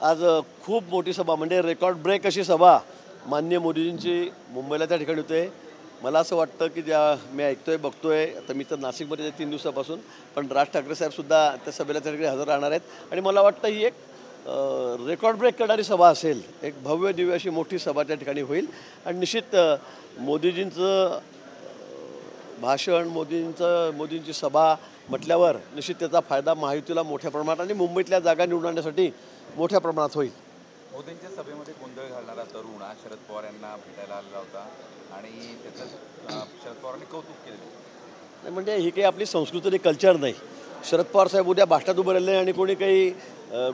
आज खूप मोठी सभा म्हणजे रेकॉर्ड ब्रेक अशी सभा माननीय मोदीजींची मुंबईला त्या ठिकाणी होते. मला असं वाटतं की ज्या मी ऐकतोय बघतोय, आता मी तर नाशिकमध्ये आहे 3 दिवसापासून, पण राज ठाकरे साहेबसुद्धा त्या सभेला त्या ठिकाणी हजर राहणार आहेत आणि मला वाटतं ही एक रेकॉर्ड ब्रेक करणारी सभा असेल. एक भव्य दिव्य अशी मोठी सभा त्या ठिकाणी होईल आणि निश्चित मोदीजींचं भाषण, मोदींची सभा म्हटल्यावर निश्चित त्याचा फायदा महायुतीला मोठ्या प्रमाणात आणि मुंबईतल्या जागा निवडून आणण्यासाठी मोठ्या प्रमाणात होईल. मोदींच्या सभेमध्ये गोंधळ घालणारा तरुण आज शरद पवार यांना भेटायला आलेला होता आणि त्याचं शरद पवारांनी कौतुक केलं. नाही म्हणजे ही काही आपली संस्कृती आणि कल्चर नाही. शरद पवार साहेब उद्या भाषणात उभं राहिले आणि कोणी काही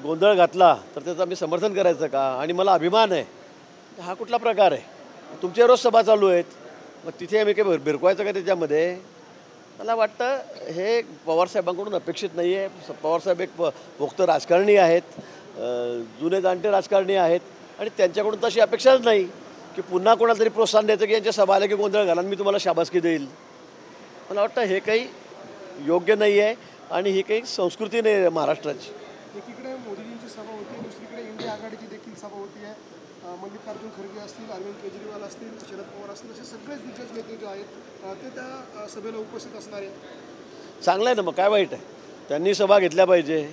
गोंधळ घातला तर त्याचं आम्ही समर्थन करायचं का? आणि मला अभिमान आहे. हा कुठला प्रकार आहे? तुमच्या रोज सभा चालू आहेत, मग तिथे आम्ही काही भिरकवायचं का त्याच्यामध्ये? मला वाटतं हे पवारसाहेबांकडून अपेक्षित नाही आहे. पवारसाहेब एक पोक्त राजकारणी आहेत, जुने जाणते राजकारणी आहेत आणि त्यांच्याकडून तशी अपेक्षाच नाही की पुन्हा कोणाला तरी प्रोत्साहन द्यायचं की यांच्या सभा आल्या की गोंधळ घाला मी तुम्हाला शाबासकी देईल. मला वाटतं हे काही योग्य नाही आहे आणि ही काही संस्कृती नाही आहे महाराष्ट्राची. एकीकडे मोदीजींची सभा होती, दुसरीकडे इंडिया आघाडीची देखील सभा होती आहे. मल्लिकार्जुन खरगे असतील, अरविंद केजरीवाल असतील, शरद पवार असतील, असे सगळेच दिग्गज नेते जे आहेत ते त्या सभेला उपस्थित असणार आहेत. चांगलं आहे ना, मग काय वाईट आहे? त्यांनी सभा घेतल्या पाहिजे,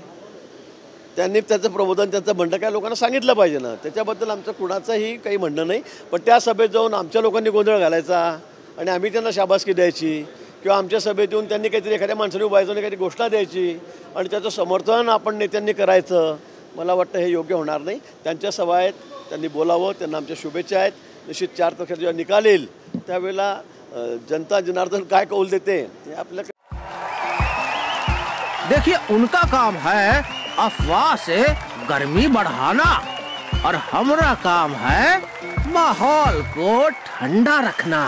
त्यांनी त्याचं प्रबोधन त्यांचं म्हणणं काय लोकांना सांगितलं पाहिजे ना. त्याच्याबद्दल आमचं कुणाचंही काही म्हणणं नाही. पण त्या सभेत जाऊन आमच्या लोकांनी गोंधळ घालायचा आणि आम्ही त्यांना शाबासकी द्यायची किंवा आमच्या सभेत येऊन त्यांनी काहीतरी एखाद्या माणसाने उभायचं आणि काहीतरी घोषणा द्यायची आणि त्याचं समर्थन आपण नेत्यांनी करायचं, मला वाटतं हे योग्य होणार नाही. त्यांच्या सभा आहेत, त्यांनी बोलावं, त्यांना आमच्या शुभेच्छा आहेत. निश्चित 4 तारखेला जेव्हा निकाल येईल त्यावेळेला जनता जनार्दन काय कौल देते हे आपल्या. देखिए उनका काम है अफवाह से गर्मी बढ़ाना और हमारा काम है माहौल को ठंडा रखना.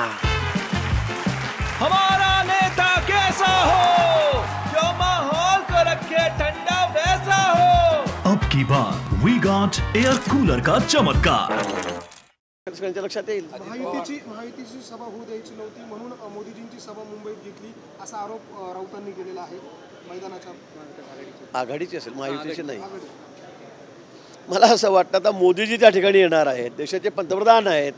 हमारा नेता कैसा हो जो माहौल को रखे ठंडा वैसा हो. अब की बार वी गॉट एयर कूलर का चमत्कार. लक्षात येईल. महायुतीची सभा होऊ द्यायची नव्हती म्हणून मोदीजींची सभा मुंबईत घेतली असा आरोप राऊतांनी केलेला आहे. मैदानाच्या आघाडीची असेल, महायुतीची नाही. मला असं वाटतं आता मोदीजी त्या ठिकाणी येणार आहेत, देशाचे पंतप्रधान आहेत,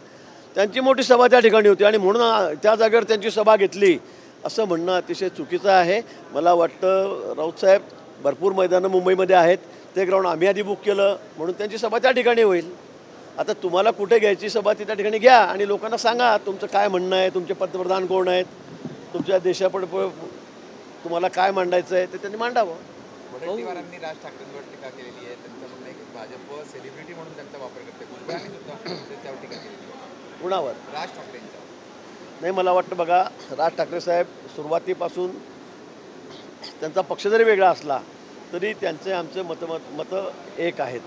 त्यांची मोठी सभा त्या ठिकाणी होती आणि म्हणून त्या जागेवर त्यांची सभा घेतली असं म्हणणं अतिशय चुकीचं आहे. मला वाटतं राऊतसाहेब भरपूर मैदानं मुंबईमध्ये आहेत, ते ग्राउंड आम्ही आधी बुक केलं म्हणून त्यांची सभा त्या ठिकाणी होईल. आता तुम्हाला कुठे घ्यायची सभा ती त्या ठिकाणी घ्या आणि लोकांना सांगा तुमचं काय म्हणणं आहे, तुमचे पंतप्रधान कोण आहेत, तुमच्या देशापुढे तुम्हाला काय मांडायचं आहे ते त्यांनी मांडावं. वडेट्टीवारांनी राज ठाकरेंवर टीका केलेली आहे. त्यांचं म्हणणं आहे की भाजप सेलिब्रिटी म्हणून त्यांचा वापर करते. भुजबळांनी सुद्धा त्याच्यावर टीका केलेली आहे. कुणावर? राज ठाकरेंच्या. नाही, मला वाटतं बघा, राज ठाकरे साहेब सुरुवातीपासून त्यांचा पक्ष जरी वेगळा असला तरी त्यांचे आमचे मतं एक आहेत.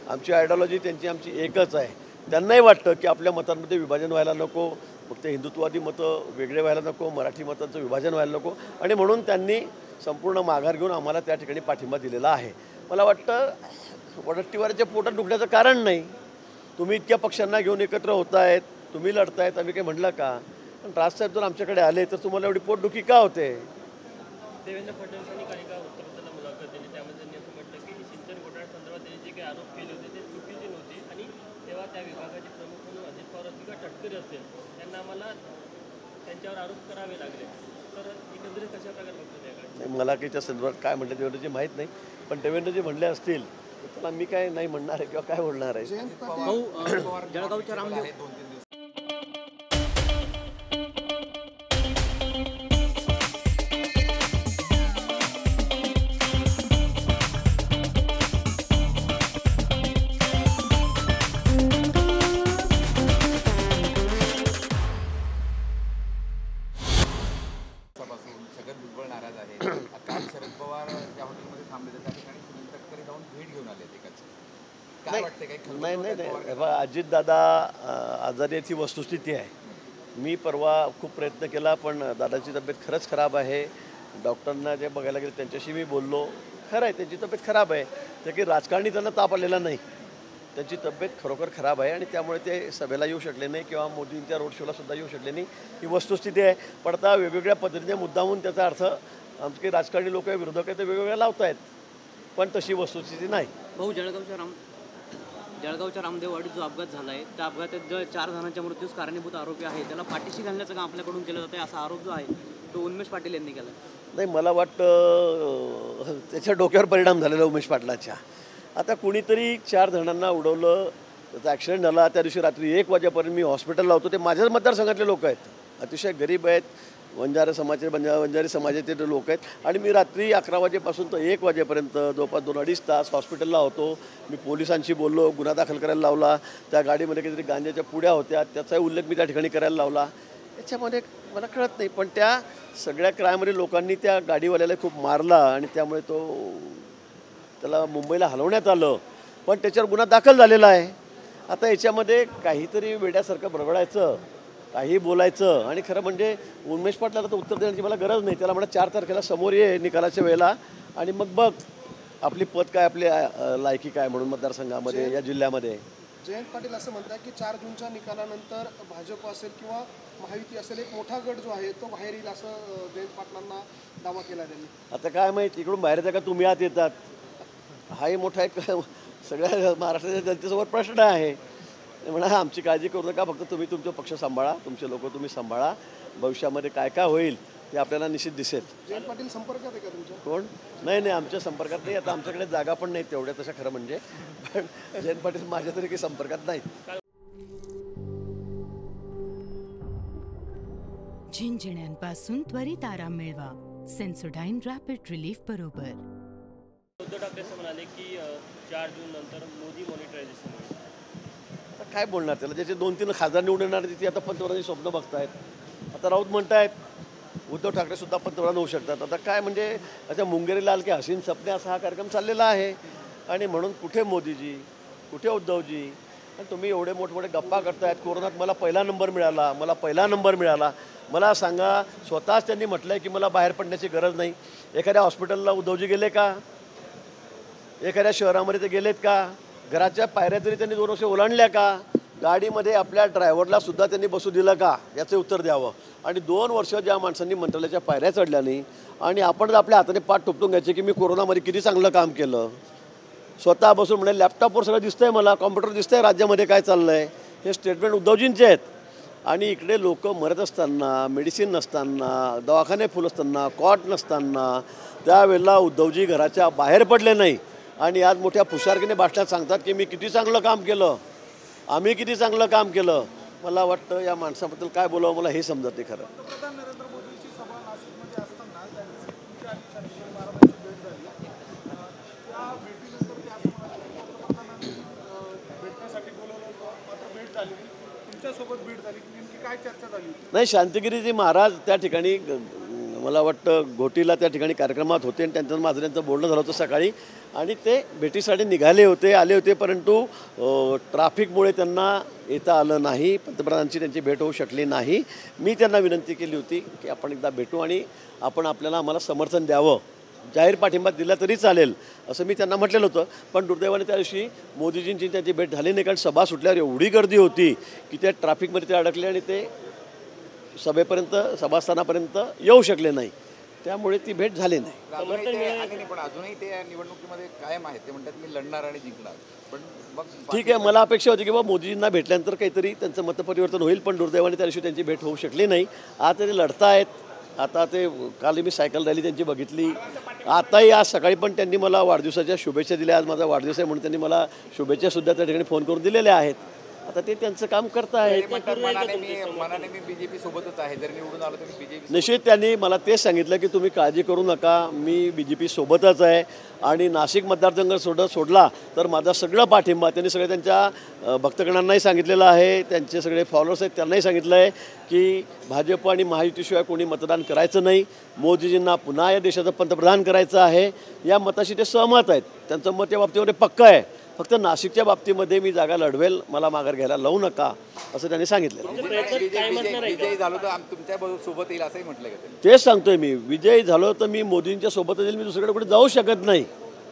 आमची आयडिओलॉजी त्यांची आमची एकच आहे. त्यांनाही वाटतं की आपल्या मतांमध्ये विभाजन व्हायला नको, फक्त हिंदुत्ववादी मतं वेगळे व्हायला नको, मराठी मतांचं विभाजन व्हायला नको आणि म्हणून त्यांनी संपूर्ण माघार घेऊन आम्हाला त्या ठिकाणी पाठिंबा दिलेला आहे. मला वाटतं वडट्टीवाराच्या पोटात दुखण्याचं कारण नाही. तुम्ही इतक्या पक्षांना घेऊन एकत्र होत आहेत, तुम्ही लढतायत, आम्ही काही म्हटलं का? पण राजसाहेब जर आमच्याकडे आले तर तुम्हाला एवढी पोटदुखी का होते? देवेंद्र फडणवीसांनी काही काळ उत्तराला मुलाखत दिली, त्यामध्ये त्यांनी असं म्हटलं की सिंचन घोटाळ्यासंदर्भात त्यांनी जे काही आरोप केले होते ते चुकीचे नव्हते आणि तेव्हा त्या विभागाचे प्रमुख म्हणून अजित पवार असतील किंवा तटकरे असेल त्यांना आम्हाला त्यांच्यावर आरोप करावे लागले. तर एकंदरीत कशा प्रकारे बघतो त्याकडे? मला काही त्या संदर्भात काय म्हटलं देवेंद्रजी माहीत नाही, पण देवेंद्रजी म्हणले असतील तर त्याला मी काय नाही म्हणणार आहे किंवा काय बोलणार आहे. जळगावच्या रामदेव सगळं भुजबळ नाराज आहे. काल शरद पवार ज्या हॉटेलमध्ये थांबले त्या ठिकाणी सुनील तटकरे जाऊन भेट घेऊन आले एकाची. काय वाटते? काही नाही, अजितदादा आजारी याची वस्तुस्थिती आहे. मी परवा खूप प्रयत्न केला पण दादाची तब्येत खरंच खराब आहे. डॉक्टरांना जे बघायला गेलं त्यांच्याशी मी बोललो, खरं आहे त्यांची तब्येत खराब आहे. ते की राजकारणी त्यांना ताप आलेला नाही, त्यांची तब्येत खरोखर खराब आहे आणि त्यामुळे ते सभेला येऊ शकले नाही किंवा मोदींच्या रोड शोला सुद्धा येऊ शकले नाही. ही वस्तुस्थिती आहे. पण आता वेगवेगळ्या पद्धतीने मुद्दामून त्याचा अर्थ आमचे राजकारणी लोक विरोधक आहेत ते वेगवेगळ्या लावत आहेत. पण तशी वस्तुस्थिती नाही. भाऊ, जळगावच्या रामदेववाडीत जो अपघात झाला आहे त्या अपघातात जो 4 जणांच्या मृत्यूस कारणीभूत आरोपी आहे त्याला पाठीशी घालण्याचं काम आपल्याकडून केलं जातं असा आरोप जो आहे तो उन्मेष पाटील यांनी केला. नाही, मला वाटतं त्याच्या डोक्यावर परिणाम झालेला उमेश पाटलाच्या. आता कुणीतरी 4 जणांना उडवलं, त्याचा ॲक्सिडेंट झाला. त्या दिवशी रात्री 1 वाजेपर्यंत मी हॉस्पिटलला होतो. ते माझ्याच मतदारसंघातले लोक आहेत, अतिशय गरीब आहेत, वंजारी समाजाचे ते लोक आहेत. आणि मी रात्री 11 वाजेपासून तर 1 वाजेपर्यंत जवळपास 2-2.5 तास हॉस्पिटलला होतो. मी पोलिसांशी बोललो, गुन्हा दाखल करायला लावला. त्या गाडीमध्ये काहीतरी गांजाच्या पुड्या होत्या, त्याचाही उल्लेख मी त्या ठिकाणी करायला लावला. याच्यामध्ये मला कळत नाही, पण त्या सगळ्या क्रायममध्ये लोकांनी त्या गाडीवाल्याला खूप मारला आणि त्यामुळे त्याला मुंबईला हलवण्यात आलं. पण त्याच्यावर गुन्हा दाखल झालेला आहे. आता याच्यामध्ये काहीतरी वेड्यासारखं बडबडायचं, काही बोलायचं आणि खरं म्हणजे उन्मेष पाटलाला तर उत्तर देण्याची मला गरज नाही. त्याला म्हणा 4 तारखेला समोर ये निकालाच्या वेळेला आणि मग बघ आपली पद काय, आपली लायकी काय म्हणून मतदारसंघामध्ये या जिल्ह्यामध्ये. जयंत पाटील असं म्हणतात की 4 जूनच्या निकालानंतर भाजप असेल किंवा महायुती असेल एक मोठा गट जो आहे तो बाहेर येईल असं जयंत पाटलांना दावा केला त्यांनी. आता काय माहिती इकडून बाहेर येतात का तुम्ही आत येतात, हाही मोठा एक सगळ्या महाराष्ट्राच्या जनतेसमोर प्रश्न आहे. म्हणा आमची काळजी करू नका, फक्त तुम्ही तुमचा पक्ष सांभाळा, तुमचे लोक तुम्ही सांभाळा. भविष्यामध्ये काय काय होईल ते आपल्याला निश्चित दिसेल. जयंत पाटील संपर्कात आहे का तुमच्या? कोण? नाही, आमच्या संपर्कात नाही. आता आमच्याकडे जागा पण नाही तेवढ्या तशा खरं म्हणजे. पण जयंत पाटील माझ्या तरी काही संपर्कात नाहीत. झिंझिण्यांपासून त्वरित आराम मिळवा सेन्सोडाईन रॅपिड रिलीफ बरोबर. उद्धव ठाकरे असं म्हणाले की 4 जून नंतर मोदी मॉनिटरायझेशन होईल. आता काय बोलणार त्याला? ज्याचे 2-3 खासदार निवडून येणार तिथे आता पंतप्रधानांची स्वप्न बघतायत. आता राऊत म्हणतायत उद्धव ठाकरे सुद्धा पंतप्रधान होऊ शकतात. आता काय म्हणजे अच्छा मुंगेरी लाल के हसीन सपने असा हा कार्यक्रम चाललेला आहे. आणि म्हणून कुठे मोदीजी, कुठे उद्धवजी? आणि तुम्ही एवढे मोठमोठे गप्पा करतायत. कोरोनात मला पहिला नंबर मिळाला. मला सांगा, स्वतःच त्यांनी म्हटलं आहे की मला बाहेर पडण्याची गरज नाही. एखाद्या हॉस्पिटलला उद्धवजी गेले का? एखाद्या शहरामध्ये ते गेलेत का? घराच्या पायऱ्या तरी त्यांनी 2 वर्ष ओलांडल्या का? गाडीमध्ये आपल्या ड्रायव्हरला सुद्धा त्यांनी बसू दिलं का? याचं उत्तर द्यावं. आणि 2 वर्ष ज्या माणसांनी मंत्रालयाच्या पायऱ्या चढल्या नाही आणि आपण आपल्या हाताने पाठ ठोकून घ्यायचे की मी कोरोनामध्ये किती चांगलं काम केलं. स्वतः बसून म्हणे लॅपटॉपवर सगळं दिसतंय, मला कॉम्प्युटर दिसतंय राज्यामध्ये काय चाललं आहे. हे स्टेटमेंट उद्धवजींचे आहेत. आणि इकडे लोक मरत असताना, मेडिसिन नसताना, दवाखाने फुल असताना, कॉट नसताना त्यावेळेला उद्धवजी घराच्या बाहेर पडले नाही. आणि आज मोठ्या फुशारकीने भाषणात सांगतात की मी किती चांगलं काम केलं, आम्ही किती चांगलं काम केलं. मला वाटतं या माणसाबद्दल काय बोलावं मला हे समजत नाही खरं. पंतप्रधान नरेंद्र मोदींची सभा नाशिकमध्ये असताना त्यांनी महाराजांची भेट झाली. त्या भेटीनंतर ते असं म्हणाले पंतप्रधानांनी भेटण्यासाठी बोलवलं होतं, मात्र भेट झाली नाही. तुमच्यासोबत भेट झाली, नेमकी काय चर्चा झाली होती? नाही, शांतिगिरीजी महाराज त्या ठिकाणी मला वाटतं घोटीला त्या ठिकाणी कार्यक्रमात होते आणि त्यांचं माझं त्यांचं बोलणं झालं होतं सकाळी. आणि ते भेटीसाठी आले होते परंतु ट्रॅफिकमुळे त्यांना येता आलं नाही. पंतप्रधानांची त्यांची भेट होऊ शकली नाही. मी त्यांना विनंती केली होती की आपण एकदा भेटू आणि आम्हाला समर्थन द्यावं, जाहीर पाठिंबा दिला तरी चालेल असं मी त्यांना म्हटलेलं होतं. पण दुर्दैवाने त्या दिवशी मोदीजींची त्यांची भेट झाली नाही, कारण सभा सुटल्यावर एवढी गर्दी होती की त्या ट्रॅफिकमध्ये ते अडकले आणि ते सभास्थानापर्यंत येऊ शकले नाही. त्यामुळे ती भेट झाली नाही. पण अजूनही ते निवडणुकीमध्ये कायम आहेत. ते म्हणतात मी लढणार आणि जिंकणार. पण मग ठीक आहे, मला अपेक्षा होती की बाबा मोदीजींना भेटल्यानंतर काहीतरी त्यांचं मतपरिवर्तन होईल. पण दुर्दैवाने त्या दिवशी त्यांची भेट होऊ शकली नाही. आता ते लढतायत. आता ते काल मी सायकल रॅली त्यांची बघितली. आताही आज सकाळी पण त्यांनी मला वाढदिवसाच्या शुभेच्छा दिल्या. आज माझा वाढदिवस आहे म्हणून त्यांनी मला शुभेच्छासुद्धा त्या ठिकाणी फोन करून दिलेल्या आहेत. आता ते त्यांचं काम करत आहेत. मनाने मी बीजेपी सोबतच आहे. जर निवडून आलो तर मी बीजेपी निश्चित त्यांनी मला तेच सांगितलं की तुम्ही काळजी करू नका, मी BJP सोबतच आहे. आणि नाशिक मतदारसंघ सोडला तर माझा सगळं पाठिंबा त्यांनी सगळे त्यांच्या भक्तगणांनाही सांगितलेलं आहे. त्यांचे सगळे फॉलोअर्स आहेत त्यांनाही सांगितलं आहे की भाजप आणि महायुतीशिवाय कोणी मतदान करायचं नाही. मोदीजींना पुन्हा या देशाचं पंतप्रधान करायचं आहे. या मताशी ते सहमत आहेत. त्यांचं मत या बाबतीमध्ये पक्कं आहे. फक्त नाशिकच्या बाबतीमध्ये मी जागा लढवेल, मला माघार घ्यायला लावू नका असं त्यांनी सांगितलं. विजयी झालो तर तुमच्या सोबत येईल असंही म्हटलं का? तेच सांगतोय मी, विजयी झालो तर मी मोदींच्या सोबत येईल. मी दुसरीकडे कुठे जाऊ शकत नाही.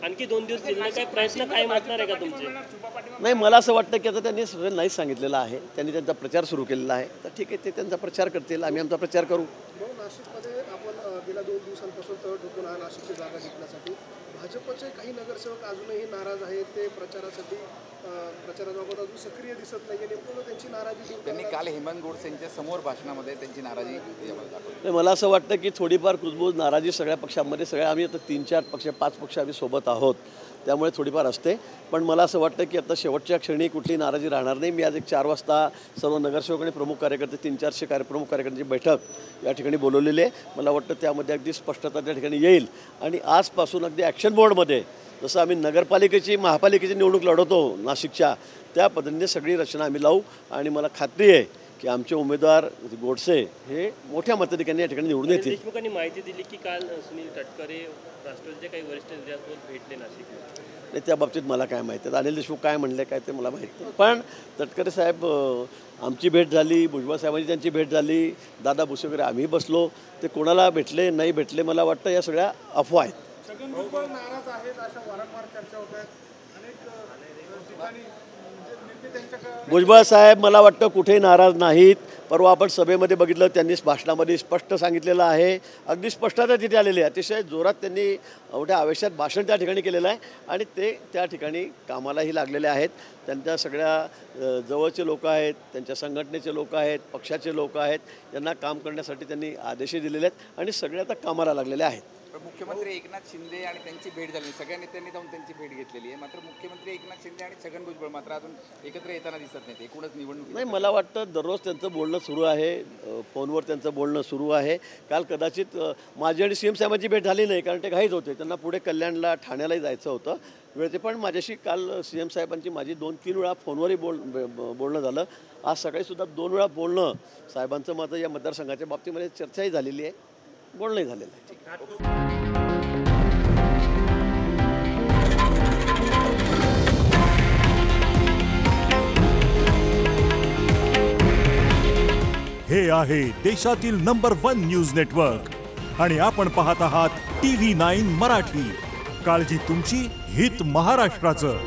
आणखी 2 दिवस काही प्रयत्न काय असणार आहे का तुमचे? नाही, मला असं वाटतं की आता त्यांनी सगळं नाहीच सांगितलेलं आहे. त्यांनी त्यांचा प्रचार सुरू केलेला आहे. तर ठीक आहे, ते त्यांचा प्रचार करतील, आम्ही आमचा प्रचार करू. नाशिकमध्ये आपण गेल्या 2 दिवसांपासून तळ ठोकून आहे नाशिकची जागा जिंकण्यासाठी. भाजपचे काही नगरसेवक अजूनही नाराज आहेत, ते प्रचारासाठी प्रचाराबाबत अजून सक्रिय दिसत नाही. नेमकं त्यांची नाराजी दूर त्यांनी काल हेमंत गोडसेंच्या समोर भाषणामध्ये त्यांची नाराजी दाखवली. नाही, मला असं वाटतं की थोडीफार कुजबूज नाराजी सगळ्या पक्षांमध्ये, सगळ्या आम्ही आता 3-4 पक्ष 5 पक्ष आम्ही सोबत आहोत, त्यामुळे थोडीफार असते. पण मला असं वाटतं की आता शेवटच्या क्षणी कुठली नाराजी राहणार नाही. मी आज एक 4 वाजता सर्व नगरसेवक आणि प्रमुख कार्यकर्ते 300-400 प्रमुख कार्यकर्त्यांची बैठक या ठिकाणी बोलवलेली आहे. मला वाटतं त्यामध्ये अगदी स्पष्टता त्या ठिकाणी येईल आणि आजपासून अगदी ॲक्शन बोर्डमध्ये जसं आम्ही नगरपालिकेची महापालिकेची निवडणूक लढवतो नाशिकच्या, त्या पद्धतीने सगळी रचना आम्ही लावू आणि मला खात्री आहे की आमचे उमेदवार गोडसे हे मोठ्या मताधिक्याने या ठिकाणी निवडून येतील. देशमुखांनी माहिती दिली की काल सुनील तटकरे राष्ट्रवादीचे काही वरिष्ठ नेत्यांसोबत भेटले नाशिकला. नाही, त्या बाबतीत मला काय माहिती आहे, अनिल देशमुख काय म्हणले काय ते मला माहीत नाही. पण तटकरे साहेब आमची भेट झाली, भुजबळ साहेबांची त्यांची भेट झाली, दादा भुसे वगैरे आम्ही बसलो. ते कोणाला भेटले नाही भेटले मला वाटतं या सगळ्या अफवा आहेत. छगन भुजबळ नाराज आहेत अशा वारंवार चर्चा होत आहेत. अनेक ठिकाणी नेते त्यांच्या भुजबळ साहेब मला वाटतं कुठेही नाराज नाहीत. परवा आपण सभेमध्ये बघितलं, त्यांनी भाषणामध्ये स्पष्ट सांगितलेलं आहे, अगदी स्पष्टता तिथे आलेली आहे. अतिशय जोरात त्यांनी एवढ्या आवेशात भाषण त्या ठिकाणी केलेलं आहे आणि ते त्या ठिकाणी कामालाही लागलेले आहेत. त्यांच्या सगळ्या जवळचे लोक आहेत, त्यांच्या संघटनेचे लोक आहेत, पक्षाचे लोक आहेत, यांना काम करण्यासाठी त्यांनी आदेश दिलेले आहेत आणि सगळे आता कामाला लागलेले आहेत. मुख्यमंत्री एकनाथ शिंदे आणि त्यांची भेट झाली, सगळ्या नेत्यांनी जाऊन त्यांची भेट घेतलेली आहे. मात्र मुख्यमंत्री एकनाथ शिंदे आणि छगन भुजबळ मात्र अजून एकत्र येताना दिसत नाहीत. एकूणच निवडणूक नाही, मला वाटतं दररोज त्यांचं बोलणं सुरू आहे, फोनवर त्यांचं बोलणं सुरू आहे. काल कदाचित माझी आणि CM साहेबांची भेट झाली नाही कारण ते घाईत होते, त्यांना पुढे कल्याणला ठाण्यालाही जायचं होतं वेळेचे. पण माझ्याशी काल CM साहेबांची माझी 2-3 वेळा फोनवरही बोलणं झालं. आज सकाळीसुद्धा 2 वेळा बोलणं, साहेबांचं मत या मतदारसंघाच्या बाबतीमध्ये चर्चाही झालेली आहे, बोलणंही झालेलं आहे. हे आहे देशातील नंबर 1 न्यूज नेटवर्क आणि आपण पाहत आहात TV9 मराठी. काळजी तुमची, हित महाराष्ट्राचं.